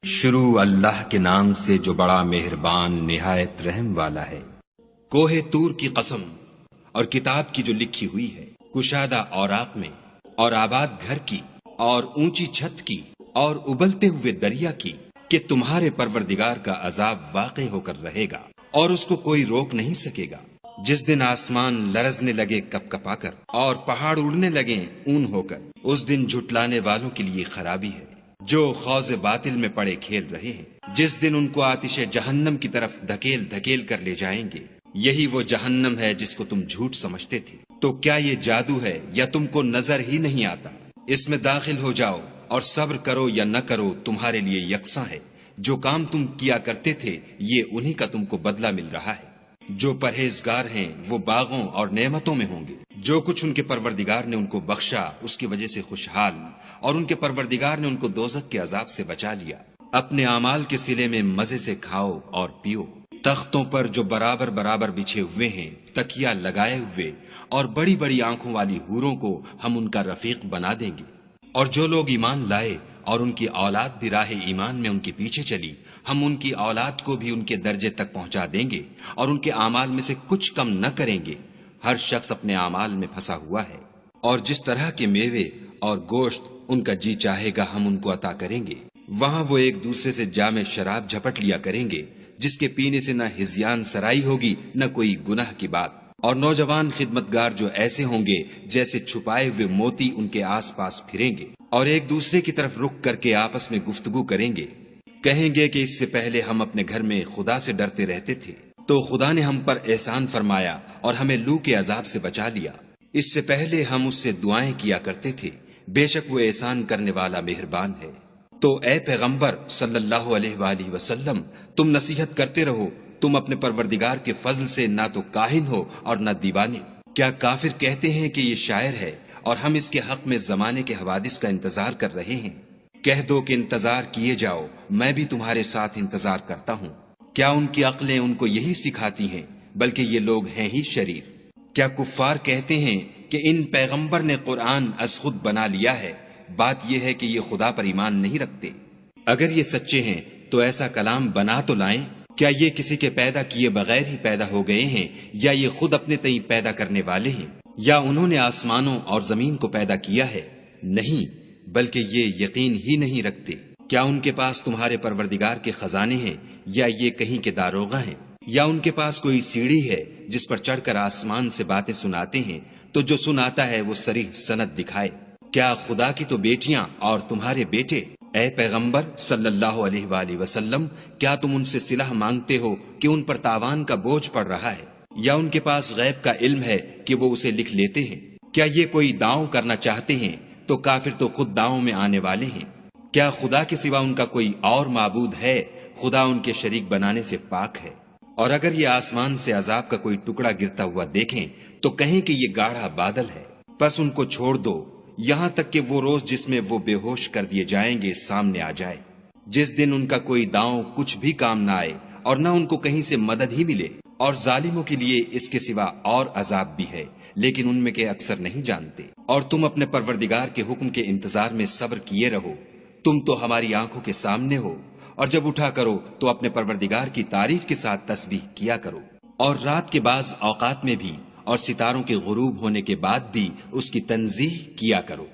شروع اللہ کے نام سے جو بڑا مہربان نہایت رحم والا ہے۔ کوہ طور کی قسم اور کتاب کی جو لکھی ہوئی ہے، کشادہ اوراق میں، اور آباد گھر کی، اور اونچی چھت کی، اور ابلتے ہوئے دریا کی، کہ تمہارے پروردگار کا عذاب واقع ہو کر رہے گا اور اس کو کوئی روک نہیں سکے گا۔ جس دن آسمان لرزنے لگے کپ کپا کر اور پہاڑ اڑنے لگے اون ہو کر، اس دن جھٹلانے والوں کے لیے خرابی ہے جو خوض باطل میں پڑے کھیل رہے ہیں۔ جس دن ان کو آتش جہنم کی طرف دھکیل دھکیل کر لے جائیں گے، یہی وہ جہنم ہے جس کو تم جھوٹ سمجھتے تھے۔ تو کیا یہ جادو ہے یا تم کو نظر ہی نہیں آتا؟ اس میں داخل ہو جاؤ اور صبر کرو یا نہ کرو تمہارے لیے یکساں ہے۔ جو کام تم کیا کرتے تھے یہ انہی کا تم کو بدلہ مل رہا ہے۔ جو پرہیزگار ہیں وہ باغوں اور نعمتوں میں ہوں گے۔ جو کچھ ان کے پروردگار نے ان کو بخشا اس کی وجہ سے خوشحال، اور ان کے پروردگار نے ان کو دوزخ کے عذاب سے بچا لیا۔ اپنے اعمال کے صلے میں مزے سے کھاؤ اور پیو۔ تختوں پر جو برابر برابر بچھے ہوئے ہیں، تکیا لگائے ہوئے، اور بڑی بڑی آنکھوں والی حوروں کو ہم ان کا رفیق بنا دیں گے۔ اور جو لوگ ایمان لائے اور ان کی اولاد بھی راہ ایمان میں ان کے پیچھے چلی، ہم ان کی اولاد کو بھی ان کے درجے تک پہنچا دیں گے اور ان کے اعمال میں سے کچھ کم نہ کریں گے۔ ہر شخص اپنے اعمال میں پھنسا ہوا ہے، اور جس طرح کے میوے اور گوشت ان کا جی چاہے گا ہم ان کو عطا کریں گے۔ وہاں وہ ایک دوسرے سے جام شراب جھپٹ لیا کریں گے، جس کے پینے سے نہ ہذیان سرائی ہوگی نہ کوئی گناہ کی بات۔ اور نوجوان خدمتگار جو ایسے ہوں گے جیسے چھپائے ہوئے موتی ان کے آس پاس پھریں گے، اور ایک دوسرے کی طرف رک کر کے آپس میں گفتگو کریں گے۔ کہیں گے کہ اس سے پہلے ہم اپنے گھر میں خدا سے ڈرتے رہتے تھے، تو خدا نے ہم پر احسان فرمایا اور ہمیں لو کے عذاب سے بچا لیا۔ اس سے پہلے ہم اس سے دعائیں کیا کرتے تھے، بے شک وہ احسان کرنے والا مہربان ہے۔ تو اے پیغمبر صلی اللہ علیہ وآلہ وسلم، تم نصیحت کرتے رہو، تم اپنے پروردگار کے فضل سے نہ تو کاہن ہو اور نہ دیوانے۔ کیا کافر کہتے ہیں کہ یہ شاعر ہے اور ہم اس کے حق میں زمانے کے حوادث کا انتظار کر رہے ہیں؟ کہہ دو کہ انتظار کیے جاؤ، میں بھی تمہارے ساتھ انتظار کرتا ہوں۔ کیا ان کی عقلیں ان کو یہی سکھاتی ہیں؟ بلکہ یہ لوگ ہیں ہی شریر۔ کیا کفار کہتے ہیں کہ ان پیغمبر نے قرآن از خود بنا لیا ہے؟ بات یہ ہے کہ یہ خدا پر ایمان نہیں رکھتے۔ اگر یہ سچے ہیں تو ایسا کلام بنا تو لائیں۔ کیا یہ کسی کے پیدا کیے بغیر ہی پیدا ہو گئے ہیں، یا یہ خود اپنے تئیں پیدا کرنے والے ہیں، یا انہوں نے آسمانوں اور زمین کو پیدا کیا ہے؟ نہیں، بلکہ یہ یقین ہی نہیں رکھتے۔ کیا ان کے پاس تمہارے پروردگار کے خزانے ہیں، یا یہ کہیں کے داروغہ ہیں، یا ان کے پاس کوئی سیڑھی ہے جس پر چڑھ کر آسمان سے باتیں سناتے ہیں؟ تو جو سناتا ہے وہ صریح سند دکھائے۔ کیا خدا کی تو بیٹیاں اور تمہارے بیٹے؟ اے پیغمبر صلی اللہ علیہ وآلہ وسلم، کیا تم ان سے صلح مانگتے ہو کہ ان پر تاوان کا بوجھ پڑ رہا ہے، یا ان کے پاس غیب کا علم ہے کہ وہ اسے لکھ لیتے ہیں؟ کیا یہ کوئی داؤں کرنا چاہتے ہیں تو کافر تو خود داؤں میں آنے والے ہیں۔ کیا خدا کے سوا ان کا کوئی اور معبود ہے؟ خدا ان کے شریک بنانے سے پاک ہے۔ اور اگر یہ آسمان سے عذاب کا کوئی ٹکڑا گرتا ہوا دیکھیں تو کہیں کہ یہ گاڑھا بادل ہے، پس ان کو چھوڑ دو یہاں تک کہ وہ روز جس میں وہ بے ہوش کر دیے جائیں گے سامنے آ جائے، جس دن ان کا کوئی داؤں کچھ بھی کام نہ آئے اور نہ ان کو کہیں سے مدد ہی ملے۔ اور ظالموں کے لیے اس کے سوا اور عذاب بھی ہے، لیکن ان میں کے اکثر نہیں جانتے۔ اور تم اپنے پروردگار کے حکم کے انتظار میں صبر کیے رہو، تم تو ہماری آنکھوں کے سامنے ہو۔ اور جب اٹھا کرو تو اپنے پروردگار کی تعریف کے ساتھ تسبیح کیا کرو، اور رات کے بعض اوقات میں بھی، اور ستاروں کے غروب ہونے کے بعد بھی اس کی تنزیہ کیا کرو۔